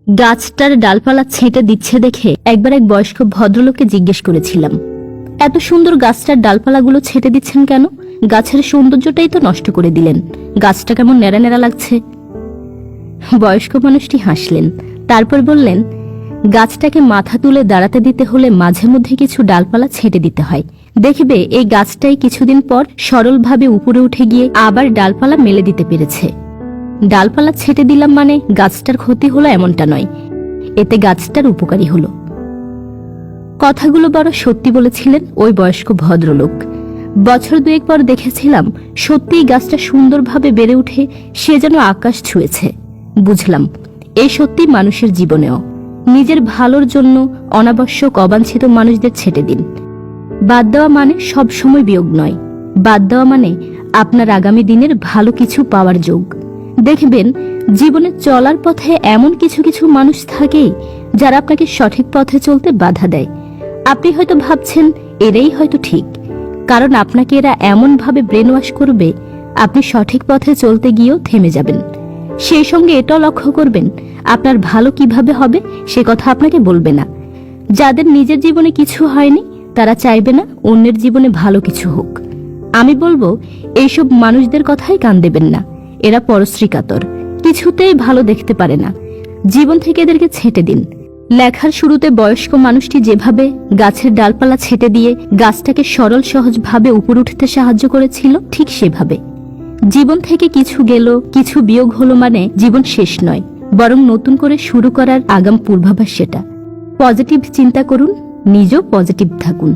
গাছটার ডালপালা ছেঁটে দিচ্ছে দেখে একবার এক বয়স্ক ভদ্রলোককে জিজ্ঞেস করেছিলাম, এত সুন্দর গাছটার ডালপালাগুলো ছেঁটে দিচ্ছেন কেন? গাছের সৌন্দর্যটাই তো নষ্ট করে দিলেন। গাছটা কেমন ন্যাড়া ন্যাড়া লাগছে। বয়স্ক মানুষটি হাসলেন, তারপর বললেন, গাছটাকে মাথা তুলে দাঁড়াতে দিতে হলে মাঝে মধ্যে কিছু ডালপালা ছেঁটে দিতে হয়। দেখবে এই গাছটাই কিছুদিন পর সরলভাবে উপরে উঠে গিয়ে আবার ডালপালা মেলে দিতে পেরেছে। ডালপালা ছেঁটে দিলাম মানে গাছটার ক্ষতি হলো এমনটা নয়, এতে গাছটার উপকারী হলো। কথাগুলো বড় সত্যি বলেছিলেন ওই বয়স্ক ভদ্রলোক। বছর দুয়েক পর দেখেছিলাম সত্যিই গাছটা সুন্দরভাবে বেড়ে উঠে সে যেন আকাশ ছুঁয়েছে। বুঝলাম এই সত্যি মানুষের জীবনেও। নিজের ভালোর জন্য অনাবশ্যক অবাঞ্ছিত মানুষদের ছেঁটে দিন। বাদ দেওয়া মানে সব সময় বিয়োগ নয়, বাদ দেওয়া মানে আপনার আগামী দিনের ভালো কিছু পাওয়ার যোগ। দেখবেন জীবনে চলার পথে এমন কিছু কিছু মানুষ থাকেই যারা আপনাকে সঠিক পথে চলতে বাধা দেয়। আপনি হয়তো ভাবছেন এরাই হয়তো ঠিক, কারণ আপনাকে এরা এমন ভাবে ব্রেন ওয়াশ করবে আপনি সঠিক পথে চলতে গিয়েও থেমে যাবেন। সেই সঙ্গে এটাও লক্ষ্য করবেন আপনার ভালো কিভাবে হবে সে কথা আপনাকে বলবে না। যাদের নিজের জীবনে কিছু হয়নি তারা চাইবে না অন্যের জীবনে ভালো কিছু হোক। আমি বলবো এইসব মানুষদের কথাই কান দেবেন না। এরা পরশ্রী কাতর, কিছুতেই ভালো দেখতে পারে না। জীবন থেকে এদেরকে ছেঁটে দিন। লেখার শুরুতে বয়স্ক মানুষটি যেভাবে গাছের ডালপালা ছেঁটে দিয়ে গাছটাকে সরল সহজ ভাবে উপরে উঠতে সাহায্য করেছিল, ঠিক সেভাবে জীবন থেকে কিছু গেল, কিছু বিয়োগ হলো মানে জীবন শেষ নয়, বরং নতুন করে শুরু করার আগাম পূর্বাভাস সেটা। পজিটিভ চিন্তা করুন, নিজেও পজিটিভ থাকুন।